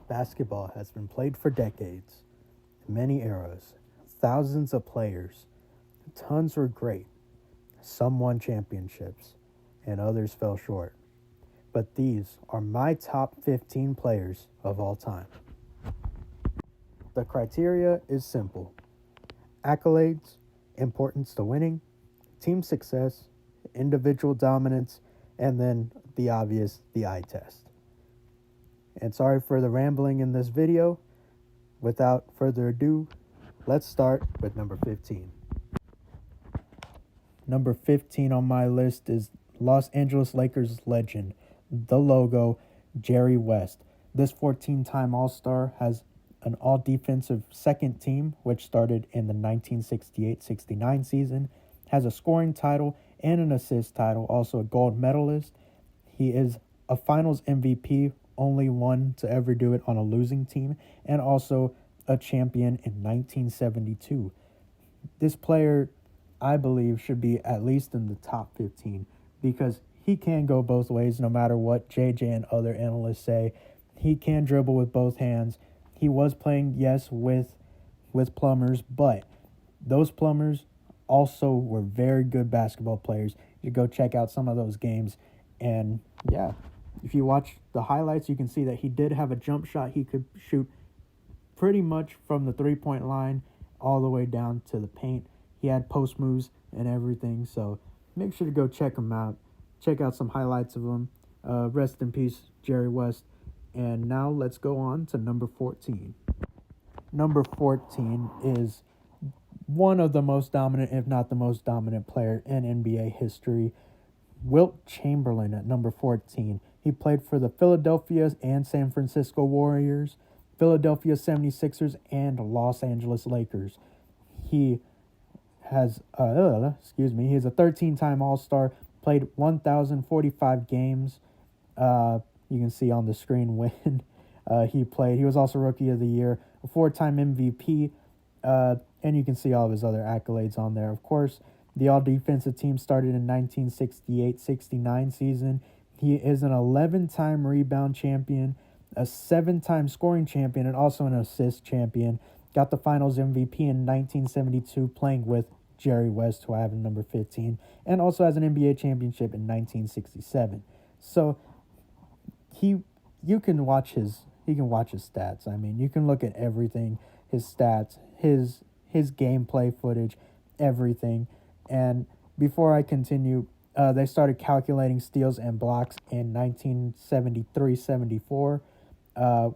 Basketball has been played for decades, many eras, thousands of players. Tons were great. Some won championships, and others fell short. But these are my top 15 players of all time. The criteria is simple: accolades, importance to winning, team success, individual dominance, and then the obvious, the eye test. And sorry for the rambling in this video. Without further ado, let's start with number 15. Number 15 on my list is Los Angeles Lakers legend, the logo, Jerry West. This 14-time All-Star has an all-defensive second team, which started in the 1968-69 season, has a scoring title and an assist title, also a gold medalist. He is a finals MVP, only one to ever do it on a losing team, and also a champion in 1972. This player, I believe, should be at least in the top 15 because he can go both ways no matter what JJ and other analysts say. He can dribble with both hands. He was playing, yes, with plumbers, but those plumbers also were very good basketball players. You go check out some of those games, and yeah, if you watch the highlights, you can see that he did have a jump shot. He could shoot pretty much from the three-point line all the way down to the paint. He had post moves and everything, so make sure to go check him out. Check out some highlights of him. Rest in peace, Jerry West. And now let's go on to number 14. Number 14 is one of the most dominant, if not the most dominant player in NBA history, Wilt Chamberlain at number 14. He played for the Philadelphia and San Francisco Warriors, Philadelphia 76ers, and Los Angeles Lakers. He has, he's a 13-time All-Star, played 1,045 games. You can see on the screen when he played. He was also Rookie of the Year, a 4-time MVP, and you can see all of his other accolades on there. Of course, the all-defensive team started in 1968-69 season. He is an 11-time rebound champion, a 7-time scoring champion, and also an assist champion. Got the Finals MVP in 1972 playing with Jerry West, who I have in number 15, and also has an NBA championship in 1967. So you can watch his stats. I mean, you can look at everything, his stats, his gameplay footage, everything. And before I continue, they started calculating steals and blocks in 1973-74,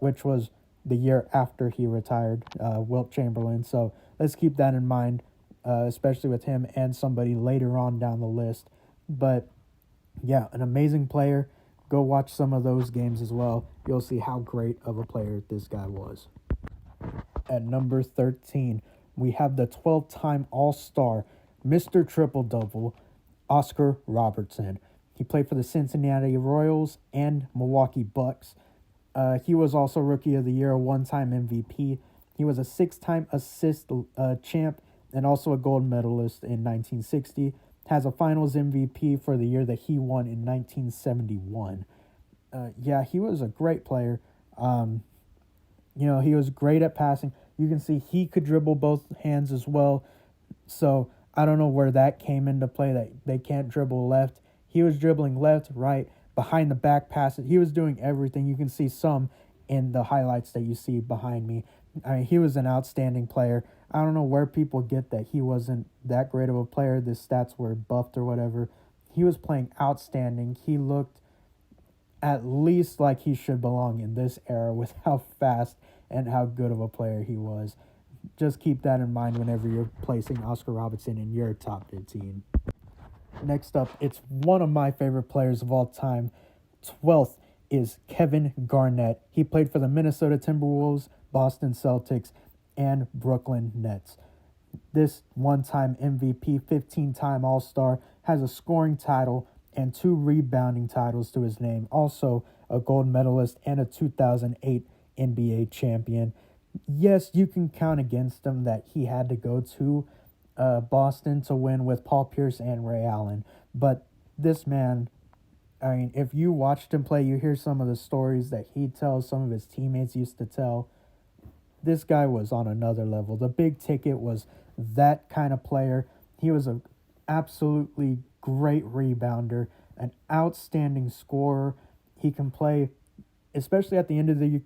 which was the year after he retired, Wilt Chamberlain. So let's keep that in mind, especially with him and somebody later on down the list. But yeah, an amazing player. Go watch some of those games as well. You'll see how great of a player this guy was. At number 13, we have the 12-time All-Star, Mr. Triple-Double, Oscar Robertson. He played for the Cincinnati Royals and Milwaukee Bucks. He was also Rookie of the Year, a 1-time MVP. He was a 6-time assist champ and also a gold medalist in 1960. Has a Finals MVP for the year that he won in 1971. He was a great player. He was great at passing. You can see he could dribble both hands as well. So I don't know where that came into play, that they can't dribble left. He was dribbling left, right, behind the back passes. He was doing everything. You can see some in the highlights that you see behind me. I mean, he was an outstanding player. I don't know where people get that he wasn't that great of a player. The stats were buffed or whatever. He was playing outstanding. He looked at least like he should belong in this era with how fast and how good of a player he was. Just keep that in mind whenever you're placing Oscar Robertson in your top 15. Next up, it's one of my favorite players of all time. 12th is Kevin Garnett. He played for the Minnesota Timberwolves, Boston Celtics, and Brooklyn Nets. This 1-time MVP, 15-time All-Star, has a scoring title and 2 rebounding titles to his name. Also a gold medalist and a 2008 NBA champion. Yes, you can count against him that he had to go to Boston to win with Paul Pierce and Ray Allen. But this man I mean, if you watched him play, you hear some of the stories that he tells, some of his teammates used to tell. This guy was on another level. The big ticket was that kind of player. He was a absolutely great rebounder, an outstanding scorer. He can play, especially at the end of the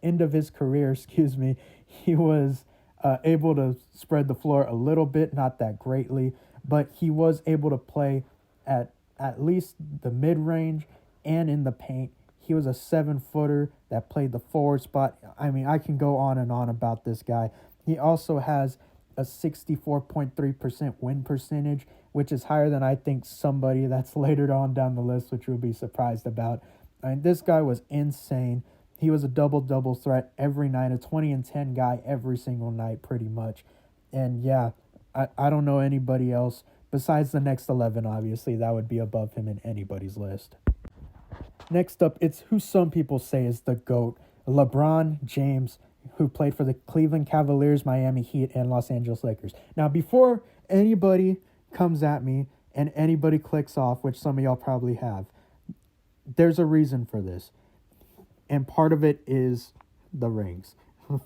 end of his career. Excuse me. He was able to spread the floor a little bit, not that greatly, but he was able to play at least the mid range and in the paint. He was a 7-footer that played the forward spot. I mean, I can go on and on about this guy. He also has a 64.3% win percentage, which is higher than I think somebody that's later on down the list, which you'll be surprised about. I mean, this guy was insane. He was a double-double threat every night, a 20 and 10 guy every single night pretty much. And yeah, I don't know anybody else besides the next 11, obviously. That would be above him in anybody's list. Next up, it's who some people say is the GOAT, LeBron James, who played for the Cleveland Cavaliers, Miami Heat, and Los Angeles Lakers. Now, before anybody comes at me and anybody clicks off, which some of y'all probably have, there's a reason for this. And part of it is the rings.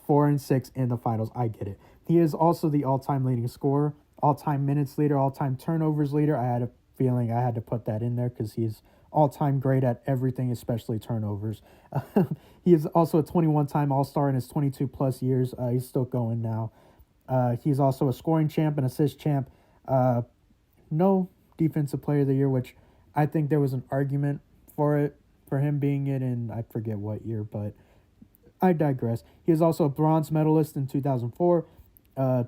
4 and 6 in the finals. I get it. He is also the all-time leading scorer, all-time minutes leader, all-time turnovers leader. I had a feeling I had to put that in there because he's all-time great at everything, especially turnovers. He is also a 21-time All-Star in his 22-plus years. He's still going now. He's also a scoring champ, an assist champ. No Defensive Player of the Year, which I think there was an argument for him being it in, I forget what year, but I digress. He is also a bronze medalist in 2004, a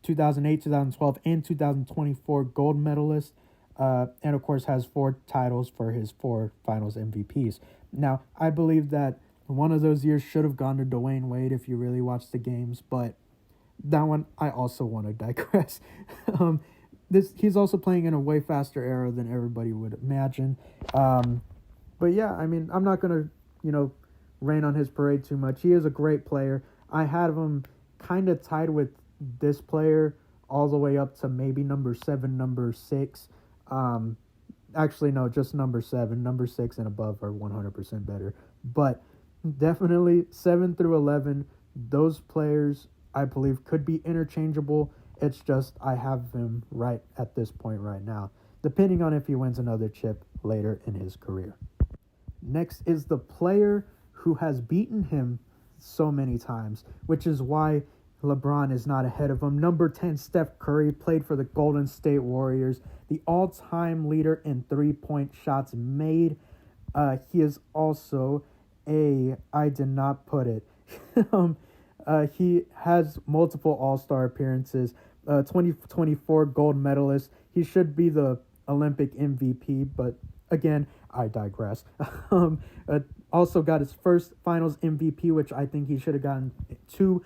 2008, 2012, and 2024 gold medalist. And of course has 4 titles for his 4 finals MVPs. Now, I believe that one of those years should have gone to Dwayne Wade if you really watched the games, but that one I also want to digress. He's also playing in a way faster era than everybody would imagine. But yeah, I mean, I'm not gonna, rain on his parade too much. He is a great player. I had him kind of tied with this player all the way up to maybe number 7, number 6. Actually, no, just number 7. Number 6 and above are 100% better. But definitely 7 through 11, those players, I believe, could be interchangeable. It's just I have him right at this point right now, depending on if he wins another chip later in his career. Next is the player who has beaten him so many times, which is why LeBron is not ahead of him. Number 10, Steph Curry, played for the Golden State Warriors, the all-time leader in three-point shots made. He is also I did not put it. He has multiple All-Star appearances, 2024 gold medalist. He should be the Olympic MVP, but again, I digress. Also got his first finals MVP, which I think he should have gotten 2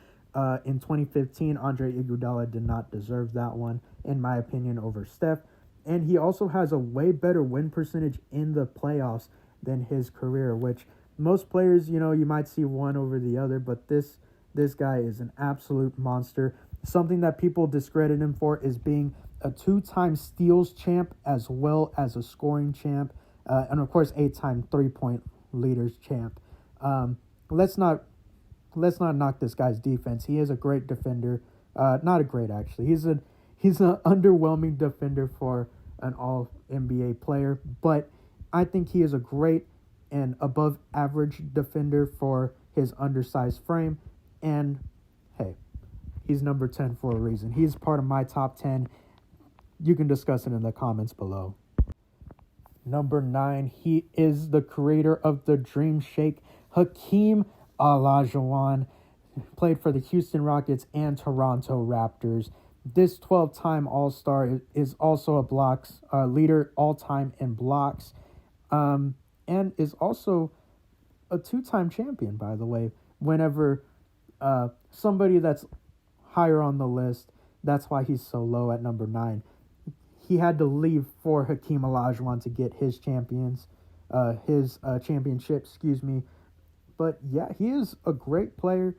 in 2015. Andre Iguodala did not deserve that one, in my opinion, over Steph. And he also has a way better win percentage in the playoffs than his career, which most players, you might see one over the other, but this guy is an absolute monster. Something that people discredit him for is being a 2-time steals champ as well as a scoring champ, and of course 8-time 3-point leaders champ. Let's not knock this guy's defense. He is a great defender. Not a great, actually. He's an underwhelming defender for an all NBA player, but I think he is a great and above average defender for his undersized frame. And hey, he's number 10 for a reason. He's part of my top 10. You can discuss it in the comments below. Number 9, he is the creator of the Dream Shake, Hakeem Olajuwon, played for the Houston Rockets and Toronto Raptors. This 12-time All-Star is also a blocks leader all-time in blocks, and is also a 2-time champion, by the way. Whenever somebody that's higher on the list, that's why he's so low at number 9. He had to leave for Hakeem Olajuwon to get his championship, But yeah, he is a great player.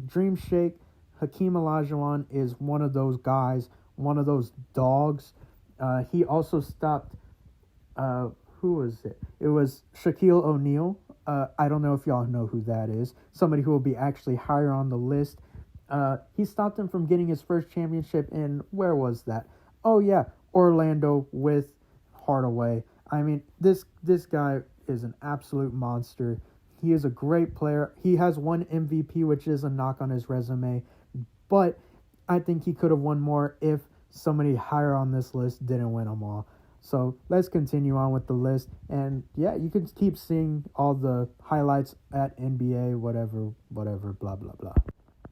Dream Shake, Hakeem Olajuwon is one of those guys, one of those dogs. He also stopped who was it? It was Shaquille O'Neal. I don't know if y'all know who that is. Somebody who will be actually higher on the list. He stopped him from getting his first championship in, where was that? Oh yeah, Orlando with Hardaway. I mean, this guy is an absolute monster. He is a great player. He has one MVP, which is a knock on his resume, but I think he could have won more if somebody higher on this list didn't win them all. So let's continue on with the list. And yeah, you can keep seeing all the highlights at NBA, whatever, blah, blah, blah.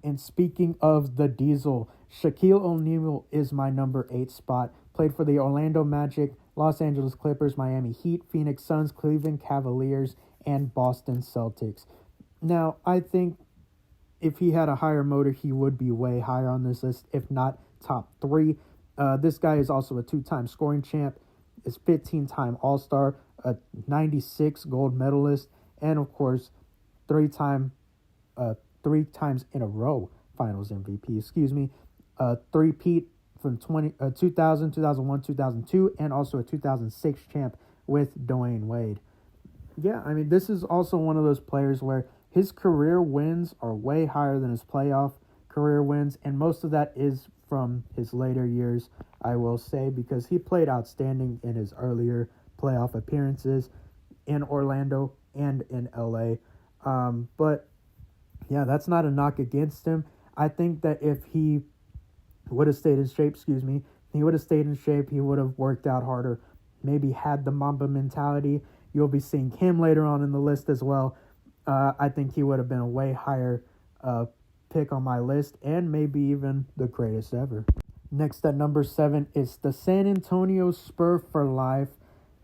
And speaking of the Diesel, Shaquille O'Neal is my number 8 spot. Played for the Orlando Magic, Los Angeles Clippers, Miami Heat, Phoenix Suns, Cleveland Cavaliers, and Boston Celtics. Now, I think if he had a higher motor, he would be way higher on this list, if not top 3. This guy is also a 2-time scoring champ, is 15-time All-Star, a 96 gold medalist, and of course, 3 times in a row Finals MVP. Three-peat from 2000, 2001, 2002, and also a 2006 champ with Dwayne Wade. Yeah, I mean, this is also one of those players where his career wins are way higher than his playoff career wins, and most of that is from his later years, I will say, because he played outstanding in his earlier playoff appearances in Orlando and in LA. But yeah, that's not a knock against him. I think that if he would have stayed in shape, he would have worked out harder, maybe had the Mamba mentality. You'll be seeing him later on in the list as well. I think he would have been a way higher pick on my list, and maybe even the greatest ever. Next at number 7 is the San Antonio Spur for life,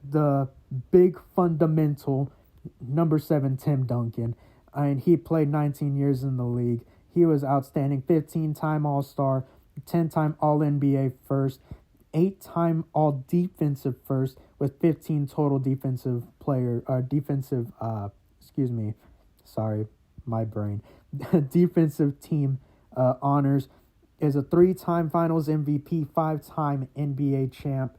the big fundamental, number 7, Tim Duncan. And he played 19 years in the league. He was outstanding, 15-time All-Star, 10-time All-NBA first, 8-time All-Defensive first, with 15 total defensive defensive team honors, is a 3-time Finals MVP, 5-time NBA champ,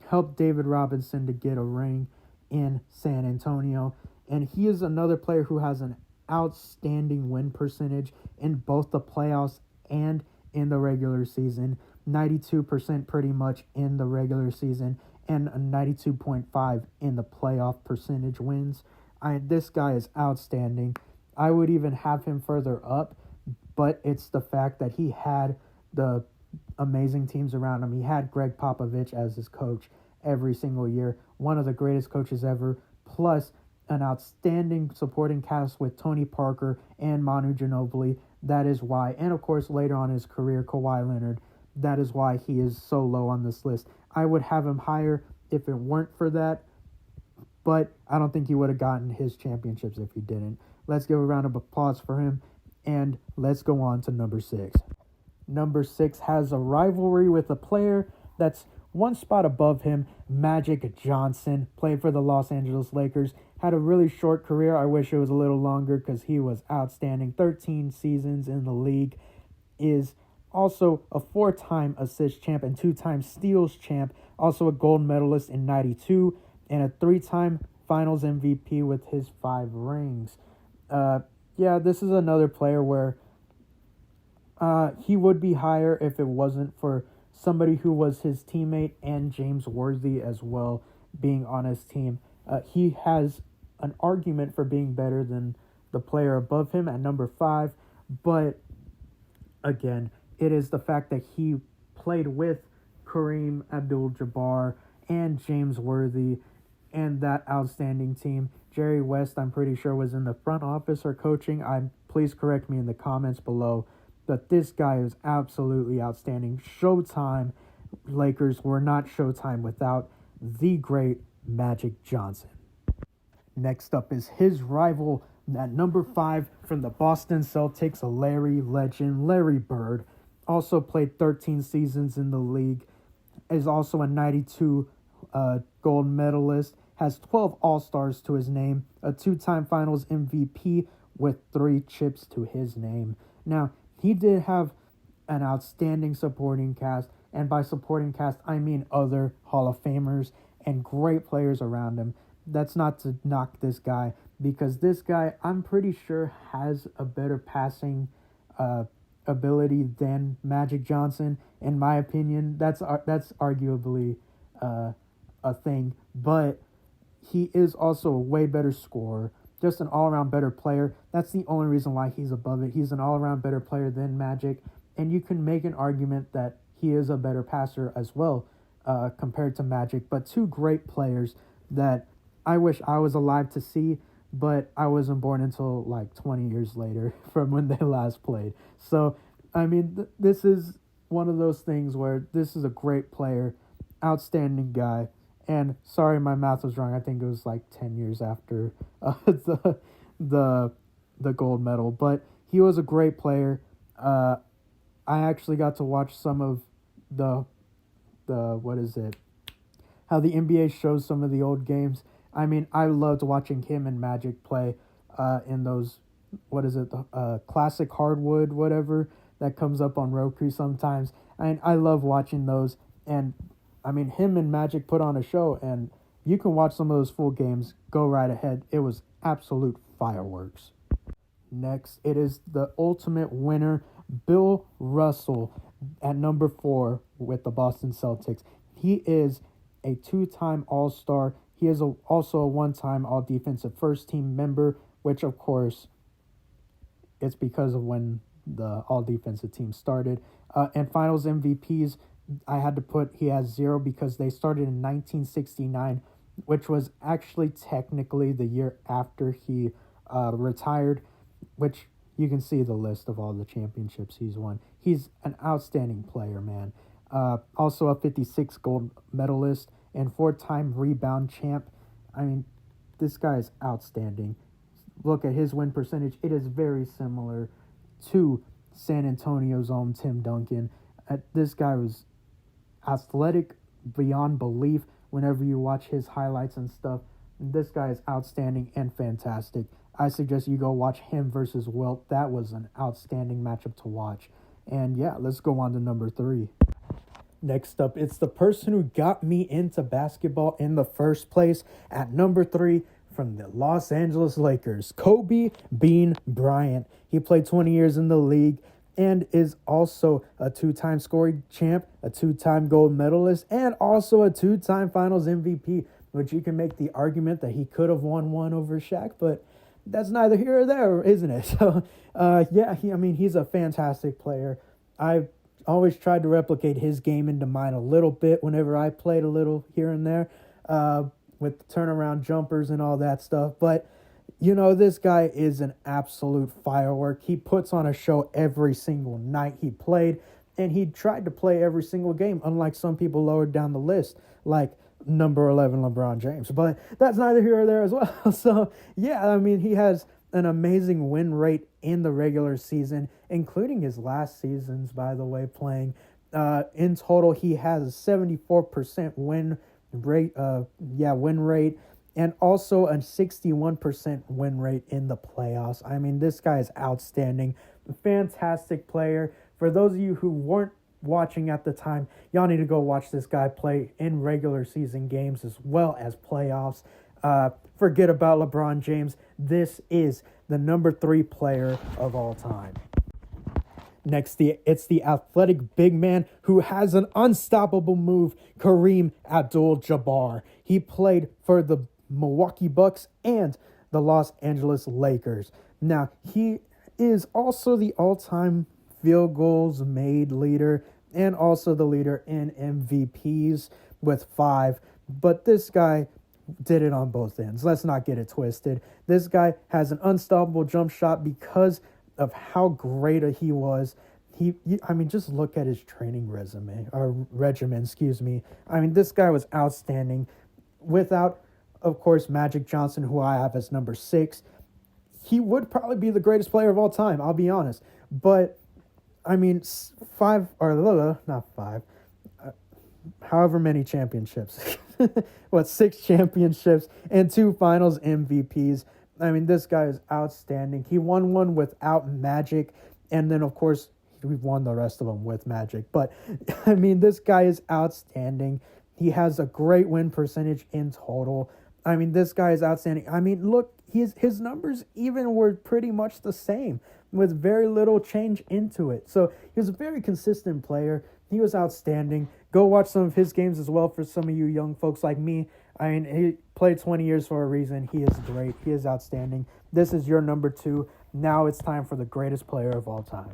helped David Robinson to get a ring in San Antonio, and he is another player who has an outstanding win percentage in both the playoffs and in the regular season, 92% pretty much in the regular season, and a 92.5 in the playoff percentage wins. This guy is outstanding. I would even have him further up, but it's the fact that he had the amazing teams around him. He had Greg Popovich as his coach every single year, one of the greatest coaches ever, plus an outstanding supporting cast with Tony Parker and Manu Ginobili. That is why, and of course later on in his career, Kawhi Leonard. That is why he is so low on this list. I would have him higher if it weren't for that, but I don't think he would have gotten his championships if he didn't. Let's give a round of applause for him, and let's go on to number 6. Number 6 has a rivalry with a player that's one spot above him, Magic Johnson. Played for the Los Angeles Lakers. Had a really short career. I wish it was a little longer because he was outstanding. 13 seasons in the league. Is also a 4-time assist champ and 2-time steals champ. Also a gold medalist in 92 and a 3-time Finals MVP with his 5 rings. Yeah, this is another player where he would be higher if it wasn't for somebody who was his teammate and James Worthy as well being on his team. He has an argument for being better than the player above him at number 5, but again, it is the fact that he played with Kareem Abdul-Jabbar and James Worthy and that outstanding team. Jerry West, I'm pretty sure, was in the front office or coaching. Please correct me in the comments below. But this guy is absolutely outstanding. Showtime. Lakers were not Showtime without the great Magic Johnson. Next up is his rival at number 5 from the Boston Celtics, a Larry legend, Larry Bird. Also played 13 seasons in the league. Is also a 92 gold medalist. Has 12 All-Stars to his name. A 2-time Finals MVP with 3 chips to his name. Now, he did have an outstanding supporting cast. And by supporting cast, I mean other Hall of Famers and great players around him. That's not to knock this guy, because this guy, I'm pretty sure, has a better passing ability than Magic Johnson. In my opinion, that's arguably a thing, but he is also a way better scorer, just an all-around better player. That's the only reason why he's above it. He's an all-around better player than Magic, and you can make an argument that he is a better passer as well compared to Magic. But two great players that I wish I was alive to see, but I wasn't born until like 20 years later from when they last played. So, I mean, this is one of those things where this is a great player, outstanding guy. And sorry, my math was wrong. I think it was like 10 years after the gold medal. But he was a great player. I actually got to watch some of the what is it? How the NBA shows some of the old games. I mean, I loved watching him and Magic play in those, what is it, the classic hardwood, whatever, that comes up on Roku sometimes. And I love watching those. And I mean, him and Magic put on a show, and you can watch some of those full games. Go right ahead. It was absolute fireworks. Next, it is the ultimate winner, Bill Russell, at number 4 with the Boston Celtics. He is a 2-time All-Star. He is also a 1-time All-Defensive First-Team member, which, of course, it's because of when the All-Defensive team started. And Finals MVPs, I had to put he has 0 because they started in 1969, which was actually technically the year after he retired, which you can see the list of all the championships he's won. He's an outstanding player, man. Also a 56 gold medalist and 4-time rebound champ. I mean, this guy is outstanding. Look at his win percentage. It is very similar to San Antonio's own Tim Duncan. This guy was athletic beyond belief whenever you watch his highlights and stuff. This guy is outstanding and fantastic. I suggest you go watch him versus Wilt. That was an outstanding matchup to watch. And yeah, let's go on to number 3. Next up, it's the person who got me into basketball in the first place. At number 3, from the Los Angeles Lakers, Kobe Bean Bryant. He played 20 years in the league and is also a 2-time scoring champ, a 2-time gold medalist, and also a 2-time Finals MVP, which you can make the argument that he could have won one over Shaq, but that's neither here or there, isn't it? So, he's a fantastic player. I always tried to replicate his game into mine a little bit whenever I played a little here and there with turnaround jumpers and all that stuff. But, you know, this guy is an absolute firework. He puts on a show every single night he played, and he tried to play every single game, unlike some people lower down the list, like number 11 LeBron James. But that's neither here or there as well. So, yeah, I mean, he has an amazing win rate in the regular season, including his last seasons, by the way, playing. In total, he has a 74% win rate, and also a 61% win rate in the playoffs. I mean, this guy is outstanding. Fantastic player. For those of you who weren't watching at the time, y'all need to go watch this guy play in regular season games as well as playoffs. Forget about LeBron James. This is the number 3 player of all time. Next, it's the athletic big man who has an unstoppable move, Kareem Abdul-Jabbar. He played for the Milwaukee Bucks and the Los Angeles Lakers. Now, he is also the all-time field goals made leader and also the leader in MVPs with 5. But this guy did it on both ends. Let's not get it twisted. This guy has an unstoppable jump shot because of how great he was. Just look at his training regimen. I mean, this guy was outstanding. Without, of course, Magic Johnson, who I have as number 6, he would probably be the greatest player of all time, I'll be honest. But, I mean, however many championships. 6 championships and 2 Finals MVPs. I mean, this guy is outstanding. He won one without Magic, and then, of course, we've won the rest of them with Magic. But, I mean, this guy is outstanding. He has a great win percentage in total. I mean, this guy is outstanding. I mean, look, his numbers even were pretty much the same with very little change into it. So he was a very consistent player. He was outstanding. Go watch some of his games as well for some of you young folks like me. I mean, he played 20 years for a reason. He is great. He is outstanding. This is your number 2. Now it's time for the greatest player of all time.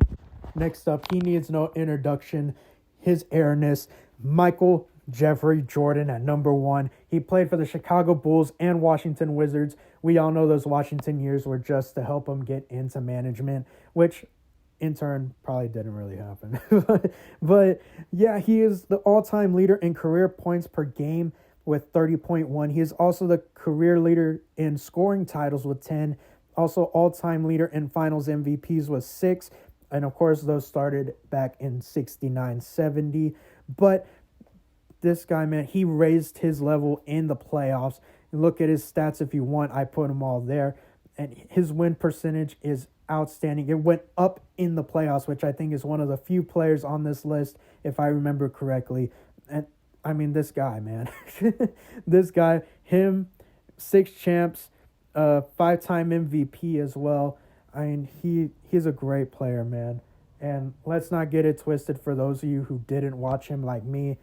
Next up, he needs no introduction. His airness, Michael Jeffrey Jordan at number 1. He played for the Chicago Bulls and Washington Wizards. We all know those Washington years were just to help him get into management, which in turn probably didn't really happen. But yeah, he is the all-time leader in career points per game with 30.1. He is also the career leader in scoring titles with 10. Also all-time leader in finals MVPs with 6. And of course, those started back in 69, 70. But this guy, man, he raised his level in the playoffs. Look at his stats if you want. I put them all there. And his win percentage is outstanding. It went up in the playoffs, which I think is one of the few players on this list, if I remember correctly. And I mean, this guy, man. This guy, him, 6 champs, 5-time MVP as well. I mean, he's a great player, man. And let's not get it twisted for those of you who didn't watch him like me.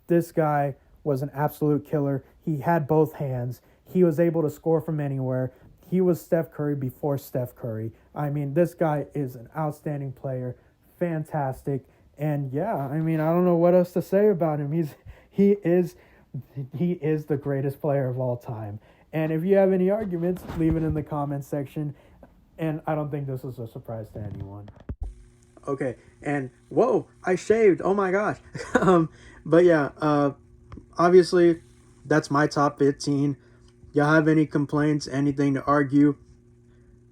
This guy was an absolute killer. He had both hands. He was able to score from anywhere. He was Steph Curry before Steph Curry. I mean, this guy is an outstanding player. Fantastic. And yeah, I mean, I don't know what else to say about him. He is the greatest player of all time. And if you have any arguments, leave it in the comments section. And I don't think this is a surprise to anyone. Okay, and whoa, I shaved. Oh my gosh. But yeah, obviously, that's my top 15. Y'all have any complaints, anything to argue,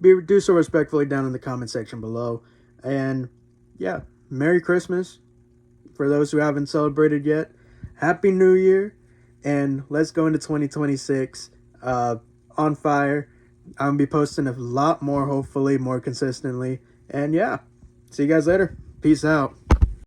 do so respectfully down in the comment section below. And yeah, Merry Christmas for those who haven't celebrated yet. Happy New Year, and let's go into 2026 on fire. I'm going to be posting a lot more, hopefully, more consistently. And yeah, see you guys later. Peace out.